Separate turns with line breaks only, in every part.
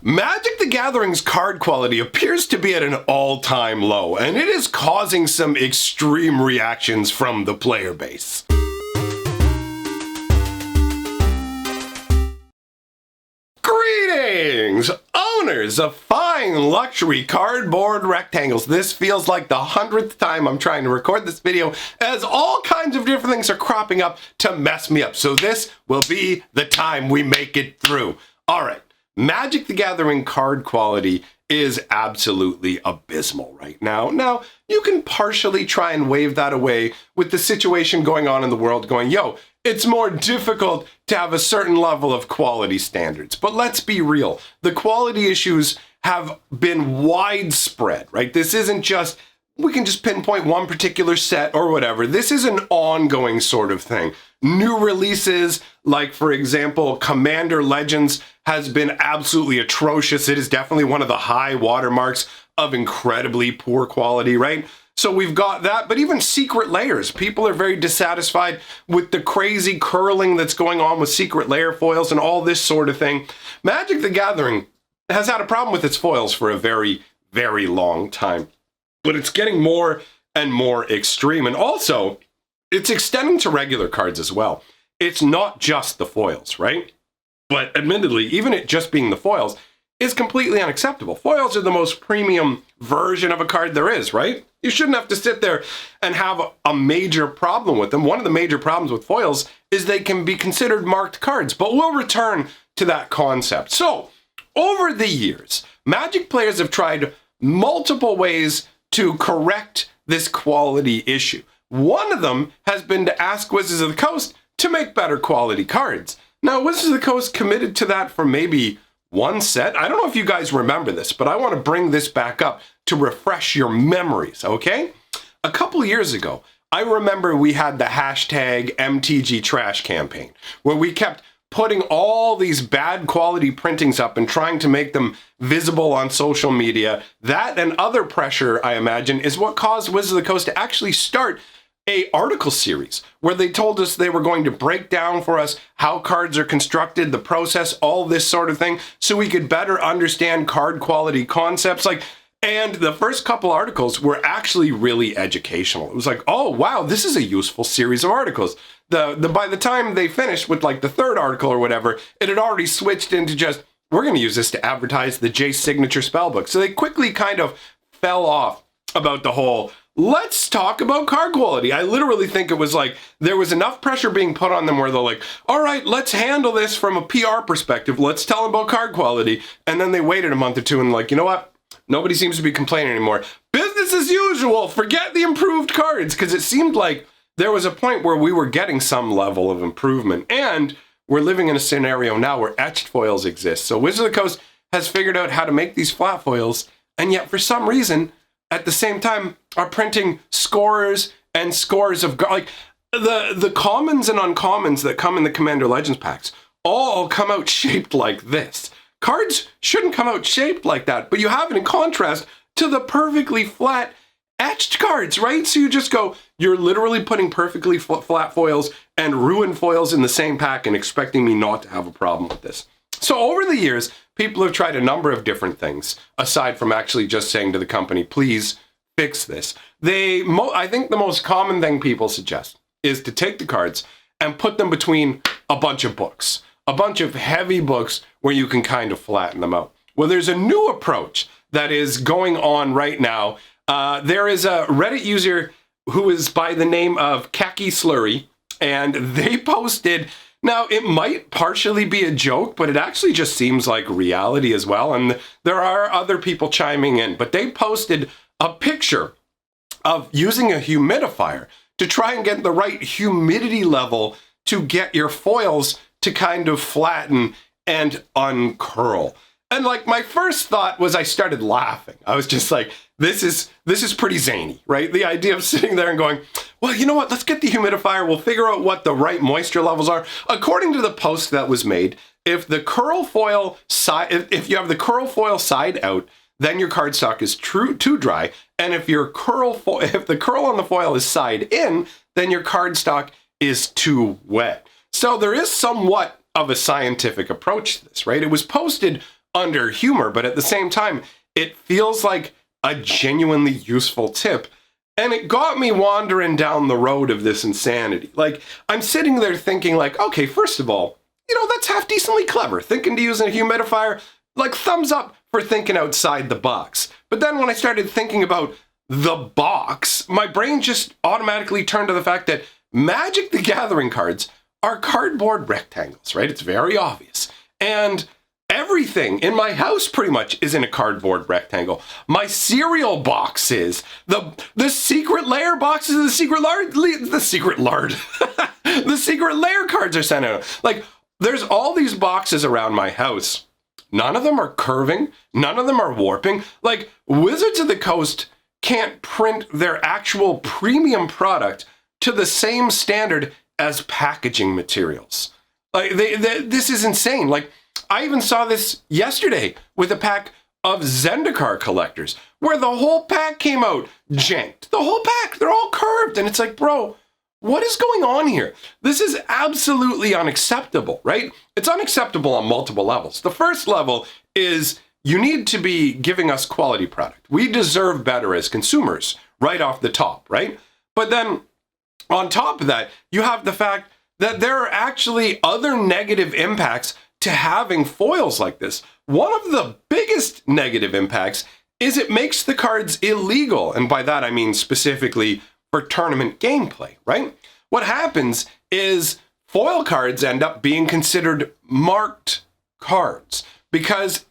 Magic the Gathering's card quality appears to be at an all-time low, and it is causing some extreme reactions from the player base. Greetings, owners of fine luxury cardboard rectangles. This feels like the 100th time I'm trying to record this video, as all kinds of different things are cropping up to mess me up. So this will be the time we make it through. All right. Magic the Gathering card quality is absolutely abysmal right now. Now, you can partially try and wave that away with the situation going on in the world going, yo, it's more difficult to have a certain level of quality standards. But let's be real. The quality issues have been widespread, right? This isn't just, we can just pinpoint one particular set or whatever. This is an ongoing sort of thing. New releases, like for example, Commander Legends has been absolutely atrocious. It is definitely one of the high watermarks of incredibly poor quality, right? So we've got that, but even Secret Layers. People are very dissatisfied with the crazy curling that's going on with Secret Layer foils and all this sort of thing. Magic the Gathering has had a problem with its foils for a very, very long time. But it's getting more and more extreme. And also, it's extending to regular cards as well. It's not just the foils, right? But admittedly, even it just being the foils is completely unacceptable. Foils are the most premium version of a card there is, right? You shouldn't have to sit there and have a major problem with them. One of the major problems with foils is they can be considered marked cards, but we'll return to that concept. So, over the years, Magic players have tried multiple ways to correct this quality issue. One of them has been to ask Wizards of the Coast to make better quality cards. Now, Wizards of the Coast committed to that for maybe one set. I don't know if you guys remember this, but I want to bring this back up to refresh your memories, okay? A couple years ago, I remember we had the hashtag MTG trash campaign, where we kept putting all these bad quality printings up and trying to make them visible on social media. That and other pressure, I imagine, is what caused Wizards of the Coast to actually start a article series where they told us they were going to break down for us how cards are constructed, the process, all this sort of thing, so we could better understand card quality concepts. And the first couple articles were actually really educational. It was like, oh wow, this is a useful series of articles. By the time they finished with like the third article or whatever, it had already switched into just, we're going to use this to advertise the Jace signature spellbook. So they quickly kind of fell off about the whole, let's talk about card quality. I literally think it was like there was enough pressure being put on them where they're like, all right, let's handle this from a PR perspective. Let's tell them about card quality. And then they waited a month or two and like, you know what? Nobody seems to be complaining anymore. Business as usual. Forget the improved cards, because it seemed like there was a point where we were getting some level of improvement. And we're living in a scenario now where etched foils exist. So Wizards of the Coast has figured out how to make these flat foils, and yet for some reason, at the same time, are printing scores and scores of, like, the commons and uncommons that come in the Commander Legends packs all come out shaped like this. Cards shouldn't come out shaped like that, but you have it in contrast to the perfectly flat etched cards, right? So you just go, you're literally putting perfectly flat foils and ruined foils in the same pack and expecting me not to have a problem with this. So over the years, people have tried a number of different things, aside from actually just saying to the company, please fix this. I think the most common thing people suggest is to take the cards and put them between a bunch of books, a bunch of heavy books where you can kind of flatten them out. Well, there's a new approach that is going on right now. There is a Reddit user who is by the name of Khaki Slurry, and they posted, now it might partially be a joke, but it actually just seems like reality as well, and there are other people chiming in, but they posted a picture of using a humidifier to try and get the right humidity level to get your foils to kind of flatten and uncurl. And like my first thought was I started laughing. I was just like, this is pretty zany, right? The idea of sitting there and going, well, you know what? Let's get the humidifier. We'll figure out what the right moisture levels are. According to the post that was made, if the curl foil side, if you have the curl foil side out, then your cardstock is too dry. And if if the curl on the foil is side in, then your cardstock is too wet. So there is somewhat of a scientific approach to this, right? It was posted under humor, but at the same time, it feels like a genuinely useful tip. And it got me wandering down the road of this insanity. Like, I'm sitting there thinking like, okay, first of all, that's half decently clever. Thinking to use a humidifier, like thumbs up for thinking outside the box. But then when I started thinking about the box, my brain just automatically turned to the fact that Magic the Gathering cards are cardboard rectangles, right? It's very obvious. And everything in my house pretty much is in a cardboard rectangle. My cereal boxes, the secret layer boxes, the secret layer cards are sent out. Like, there's all these boxes around my house. None of them are curving. None of them are warping. Like, Wizards of the Coast can't print their actual premium product to the same standard as packaging materials. Like, this is insane. Like, I even saw this yesterday with a pack of Zendikar collectors where the whole pack came out janked. The whole pack, they're all curved. And it's like, bro, what is going on here? This is absolutely unacceptable, right? It's unacceptable on multiple levels. The first level is you need to be giving us quality product. We deserve better as consumers right off the top, right? But then on top of that, you have the fact that there are actually other negative impacts to having foils like this. One of the biggest negative impacts is it makes the cards illegal. And by that, I mean specifically for tournament gameplay, right? What happens is foil cards end up being considered marked cards because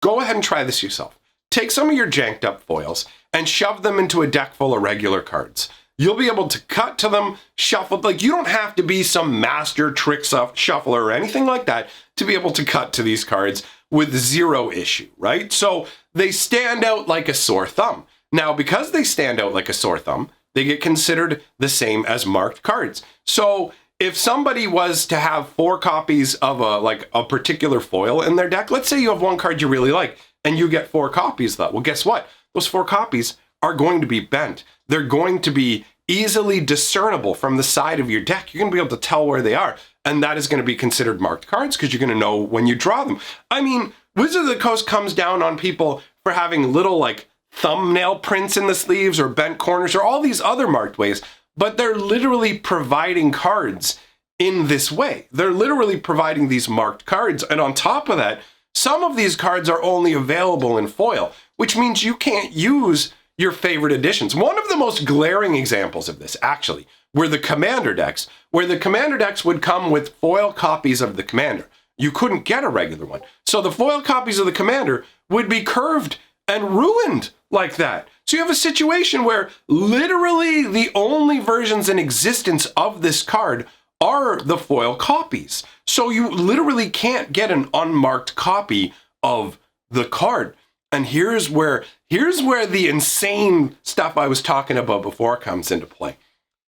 go ahead and try this yourself. Take some of your janked up foils and shove them into a deck full of regular cards. You'll be able to cut to them, shuffle. Like, you don't have to be some master trick shuffler or anything like that to be able to cut to these cards with zero issue, right? So they stand out like a sore thumb. Now, because they stand out like a sore thumb, they get considered the same as marked cards. So if somebody was to have 4 copies of a particular foil in their deck, let's say you have one card you really like and you get 4 copies of that. Well, guess what? Those 4 copies are going to be bent. They're going to be easily discernible from the side of your deck. You're going to be able to tell where they are. And that is going to be considered marked cards because you're going to know when you draw them. I mean, Wizard of the Coast comes down on people for having little like thumbnail prints in the sleeves or bent corners or all these other marked ways, but they're literally providing cards in this way. They're literally providing these marked cards. And on top of that, some of these cards are only available in foil, which means you can't use your favorite editions. One of the most glaring examples of this, actually, were the Commander decks, where the Commander decks would come with foil copies of the Commander. You couldn't get a regular one. So the foil copies of the Commander would be curved and ruined like that. So you have a situation where literally the only versions in existence of this card are the foil copies. So you literally can't get an unmarked copy of the card. And here's where the insane stuff I was talking about before comes into play.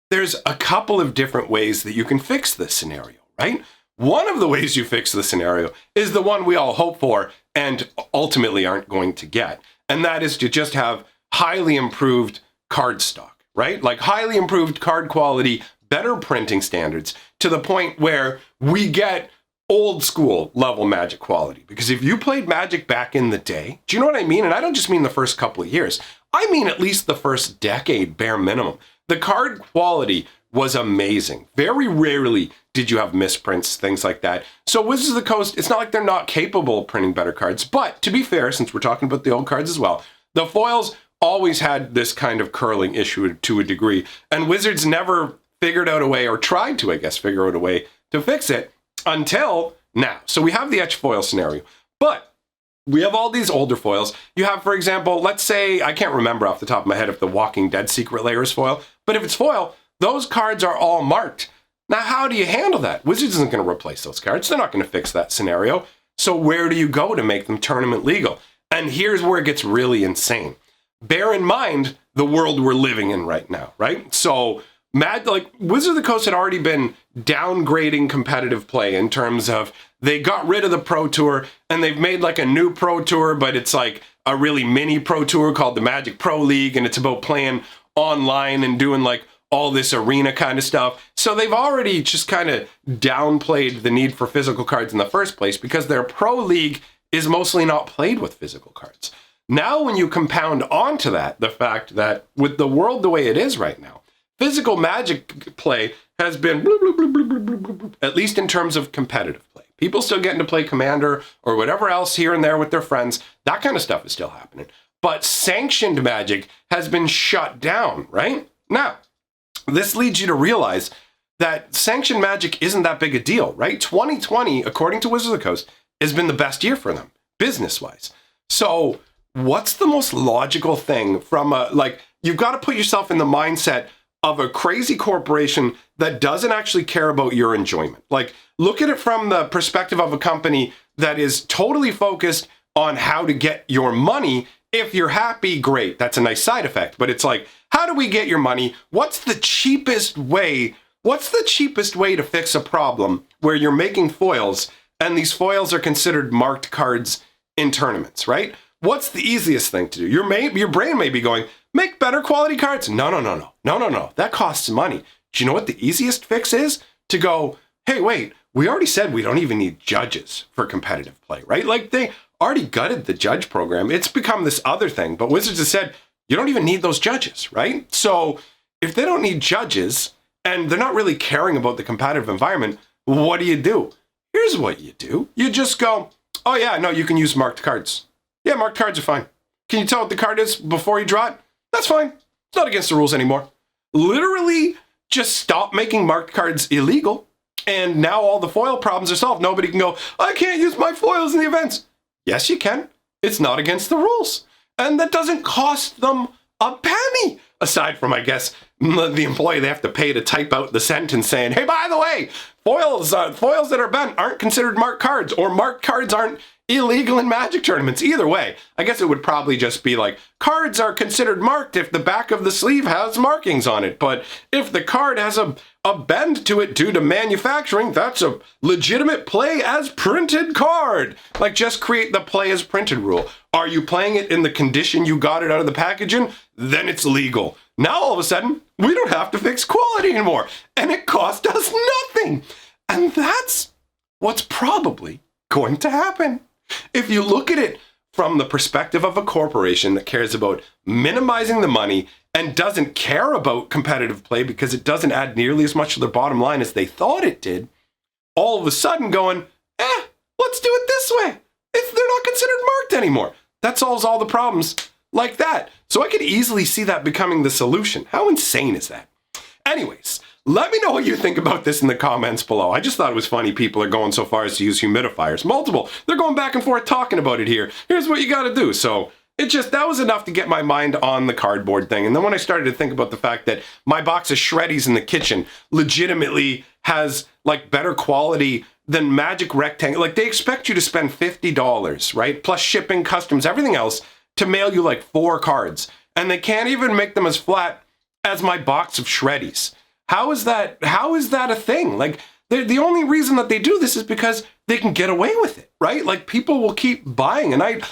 There's a couple of different ways that you can fix this scenario, right? One of the ways you fix the scenario is the one we all hope for and ultimately aren't going to get. And that is to just have highly improved card stock, right? Like highly improved card quality, better printing standards to the point where we get old school level Magic quality. Because if you played Magic back in the day, do you know what I mean? And I don't just mean the first couple of years. I mean at least the first decade, bare minimum. The card quality was amazing. Very rarely did you have misprints, things like that. So Wizards of the Coast, it's not like they're not capable of printing better cards. But to be fair, since we're talking about the old cards as well, the foils always had this kind of curling issue to a degree. And Wizards never figured out a way, or tried to, I guess, figure out a way to fix it until now. So we have the etch foil scenario, but we have all these older foils. You have, for example, let's say, I can't remember off the top of my head if the Walking Dead Secret Lair is foil, but if it's foil, those cards are all marked. Now, how do you handle that? Wizards isn't going to replace those cards. They're not going to fix that scenario. So where do you go to make them tournament legal? And here's where it gets really insane. Bear in mind the world we're living in right now, right? So Wizards of the Coast had already been downgrading competitive play in terms of they got rid of the Pro Tour and they've made like a new Pro Tour, but it's like a really mini Pro Tour called the Magic Pro League, and it's about playing online and doing like all this arena kind of stuff. So they've already just kind of downplayed the need for physical cards in the first place because their Pro League is mostly not played with physical cards. Now, when you compound onto that the fact that with the world the way it is right now, physical Magic play has been bloop, bloop, bloop, bloop, bloop, bloop, bloop, bloop, at least in terms of competitive play. People still getting to play Commander or whatever else here and there with their friends. That kind of stuff is still happening. But sanctioned Magic has been shut down, right? Now, this leads you to realize that sanctioned Magic isn't that big a deal, right? 2020, according to Wizards of the Coast, has been the best year for them, business-wise. So what's the most logical thing from you've got to put yourself in the mindset of a crazy corporation that doesn't actually care about your enjoyment. Like, look at it from the perspective of a company that is totally focused on how to get your money. If you're happy, great. That's a nice side effect. But it's like, how do we get your money? What's the cheapest way? What's the cheapest way to fix a problem where you're making foils and these foils are considered marked cards in tournaments, right? What's the easiest thing to do? Your brain may be going, make better quality cards. No. That costs money. Do you know what the easiest fix is? To go, hey, wait, we already said we don't even need judges for competitive play, right? Like, they already gutted the judge program. It's become this other thing, but Wizards has said, you don't even need those judges, right? So if they don't need judges and they're not really caring about the competitive environment, what do? Here's what you do. You just go, oh yeah, no, you can use marked cards. Yeah, marked cards are fine. Can you tell what the card is before you draw it? That's fine. It's not against the rules anymore. Literally just stop making marked cards illegal. And now all the foil problems are solved. Nobody can go, I can't use my foils in the events. Yes, you can. It's not against the rules. And that doesn't cost them a penny. Aside from, I guess, the employee they have to pay to type out the sentence saying, hey, by the way, foils that are bent aren't considered marked cards, or marked cards aren't illegal in Magic tournaments. Either way, I guess it would probably just be like, cards are considered marked if the back of the sleeve has markings on it. But if the card has a bend to it due to manufacturing, that's a legitimate play as printed card. Like, just create the play as printed rule. Are you playing it in the condition you got it out of the packaging? Then it's legal. Now all of a sudden, we don't have to fix quality anymore. And it cost us nothing. And that's what's probably going to happen. If you look at it from the perspective of a corporation that cares about minimizing the money and doesn't care about competitive play because it doesn't add nearly as much to their bottom line as they thought it did, all of a sudden going, let's do it this way. They're not considered marked anymore. That solves all the problems like that. So I could easily see that becoming the solution. How insane is that? Anyways, let me know what you think about this in the comments below. I just thought it was funny people are going so far as to use humidifiers. Multiple. They're going back and forth talking about it here. Here's what you got to do. So that was enough to get my mind on the cardboard thing. And then when I started to think about the fact that my box of shreddies in the kitchen legitimately has like better quality than Magic Rectangle. Like, they expect you to spend $50, right? Plus shipping, customs, everything else to mail you like 4 cards. And they can't even make them as flat as my box of shreddies. How is that a thing? Like, the only reason that they do this is because they can get away with it, right? Like, people will keep buying. And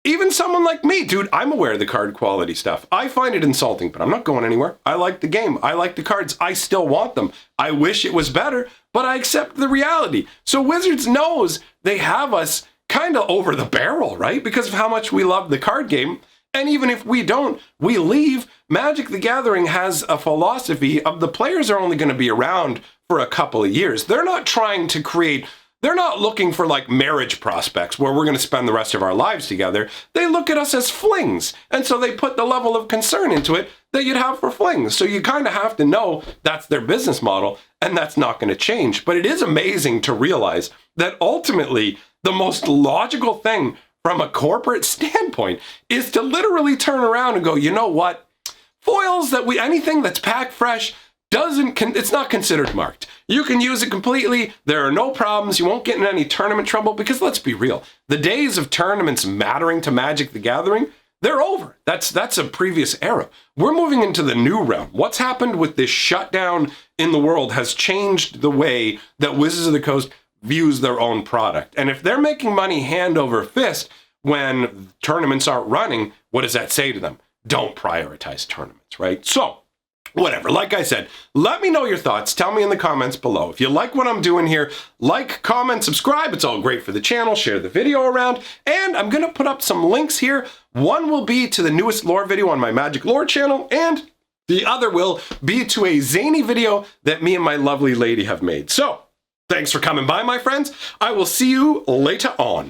even someone like me, dude, I'm aware of the card quality stuff. I find it insulting, but I'm not going anywhere. I like the game. I like the cards. I still want them. I wish it was better, but I accept the reality. So Wizards knows they have us kind of over the barrel, right? Because of how much we love the card game. And even if we don't, we leave. Magic the Gathering has a philosophy of the players are only going to be around for a couple of years. They're not trying to create... They're not looking for like marriage prospects where we're going to spend the rest of our lives together. They look at us as flings. And so they put the level of concern into it that you'd have for flings. So you kind of have to know that's their business model, and that's not going to change. But it is amazing to realize that ultimately the most logical thing from a corporate standpoint is to literally turn around and go, you know what? Foils anything that's packed fresh, it's not considered marked. You can use it completely. There are no problems. You won't get in any tournament trouble because let's be real. The days of tournaments mattering to Magic the Gathering, they're over. That's a previous era. We're moving into the new realm. What's happened with this shutdown in the world has changed the way that Wizards of the Coast views their own product. And if they're making money hand over fist when tournaments aren't running, what does that say to them? Don't prioritize tournaments, right? So Whatever, like I said, let me know your thoughts. Tell me in the comments below. If you like what I'm doing here, like, comment, subscribe. It's all great for the channel. Share the video around. And I'm going to put up some links here. One will be to the newest lore video on my Magic Lore channel, and the other will be to a zany video that me and my lovely lady have made. So, thanks for coming by, my friends. I will see you later on.